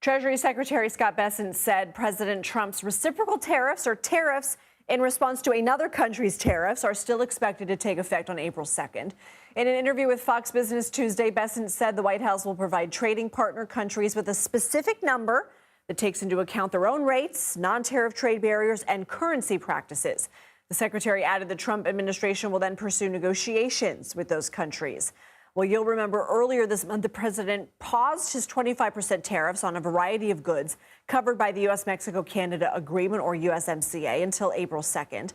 Treasury Secretary Scott Bessent said President Trump's reciprocal tariffs, or tariffs, in response to another country's tariffs, are still expected to take effect on April 2nd. In an interview with Fox Business Tuesday, Bessent said the White House will provide trading partner countries with a specific number that takes into account their own rates, non-tariff trade barriers, and currency practices. The secretary added the Trump administration will then pursue negotiations with those countries. Well, you'll remember earlier this month, the president paused his 25% tariffs on a variety of goods covered by the U.S.-Mexico-Canada Agreement, or USMCA, until April 2nd.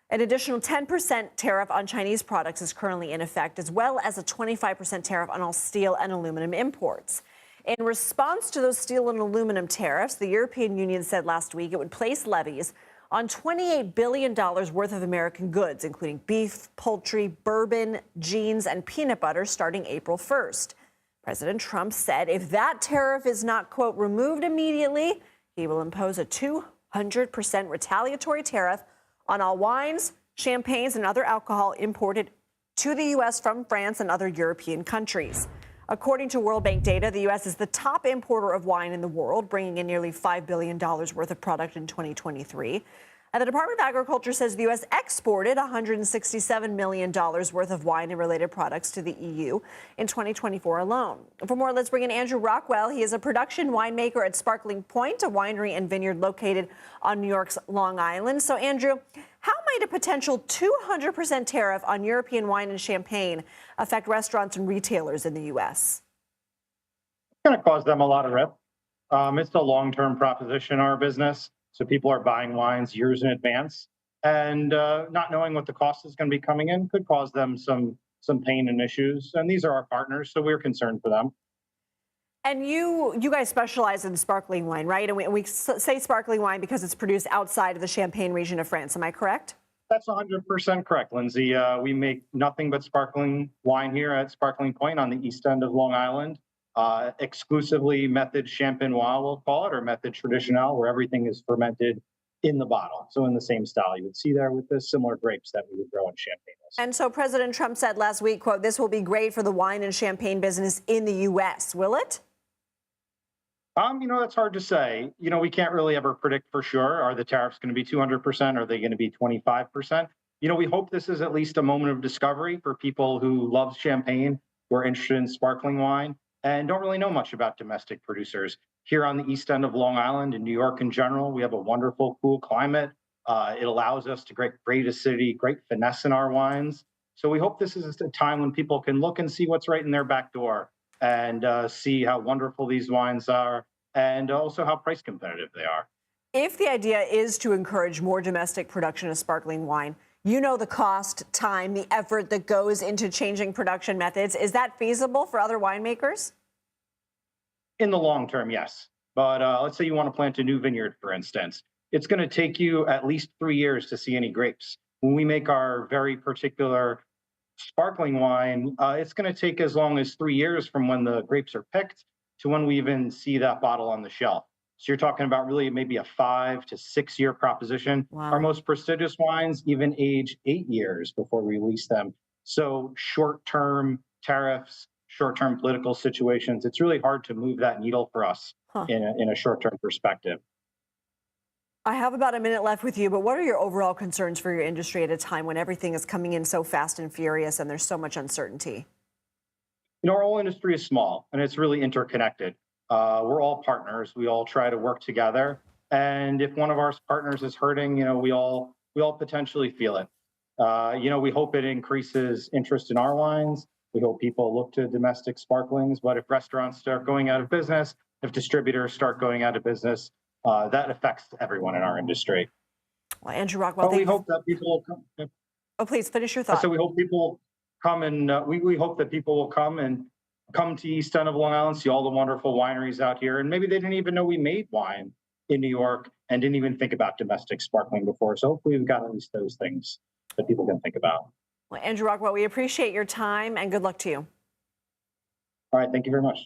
An additional 10% tariff on Chinese products is currently in effect, as well as a 25% tariff on all steel and aluminum imports. In response to those steel and aluminum tariffs, the European Union said last week it would place levies on $28 billion worth of American goods, including beef, poultry, bourbon, jeans, and peanut butter, starting April 1st. President Trump said if that tariff is not, quote, removed immediately, he will impose a 200% retaliatory tariff on all wines, champagnes, and other alcohol imported to the U.S. from France and other European countries. According to World Bank data, the U.S. is the top importer of wine in the world, bringing in nearly $5 billion worth of product in 2023. And the Department of Agriculture says the U.S. exported $167 million worth of wine and related products to the EU in 2024 alone. For more, let's bring in Andrew Rockwell. He is a production winemaker at Sparkling Pointe, a winery and vineyard located on New York's Long Island. So, Andrew, how might a potential 200% tariff on European wine and champagne affect restaurants and retailers in the U.S.? It's going to cause them a lot of risk. It's a long-term proposition in our business. So people are buying wines years in advance, and not knowing what the cost is going to be coming in could cause them some pain and issues. And these are our partners, so we're concerned for them. And you guys specialize in sparkling wine, right? And we say sparkling wine because it's produced outside of the Champagne region of France. Am I correct? That's 100% correct, Lindsay. We make nothing but sparkling wine here at Sparkling Pointe on the east end of Long Island. Exclusively method champenois, we'll call it, or method traditionnel, where everything is fermented in the bottle. So in the same style you would see there with the similar grapes that we would grow in champagne. And so President Trump said last week, quote, this will be great for the wine and champagne business in the U.S. Will it? That's hard to say. We can't really ever predict for sure. Are the tariffs going to be 200%? Are they going to be 25%? We hope this is at least a moment of discovery for people who love champagne, who are interested in sparkling wine, and don't really know much about domestic producers. Here on the east end of Long Island, in New York in general, we have a wonderful, cool climate. It allows us to great acidity, great finesse in our wines. So we hope this is a time when people can look and see what's right in their back door and see how wonderful these wines are and also how price competitive they are. If the idea is to encourage more domestic production of sparkling wine, you know the cost, time, the effort that goes into changing production methods. Is that feasible for other winemakers? In the long term, yes. But let's say you want to plant a new vineyard, for instance. It's going to take you at least 3 years to see any grapes. When we make our very particular sparkling wine, it's going to take as long as 3 years from when the grapes are picked to when we even see that bottle on the shelf. So you're talking about really maybe a 5 to 6 year proposition. Wow. Our most prestigious wines even age 8 years before we release them. So short-term tariffs, short-term political situations, it's really hard to move that needle for us in a short-term perspective. I have about a minute left with you, but what are your overall concerns for your industry at a time when everything is coming in so fast and furious and there's so much uncertainty? Our whole industry is small and it's really interconnected. We're all partners. We all try to work together. And if one of our partners is hurting, we all potentially feel it. We hope it increases interest in our wines. We hope people look to domestic sparklings. But if restaurants start going out of business, if distributors start going out of business, that affects everyone in our industry. Well, Andrew Rockwell, we hope that people will come. Oh, please finish your thought. So we hope people come and we hope that people will come to East End of Long Island, see all the wonderful wineries out here. And maybe they didn't even know we made wine in New York and didn't even think about domestic sparkling before. So hopefully we've got at least those things that people can think about. Well, Andrew Rockwell, we appreciate your time and good luck to you. All right. Thank you very much.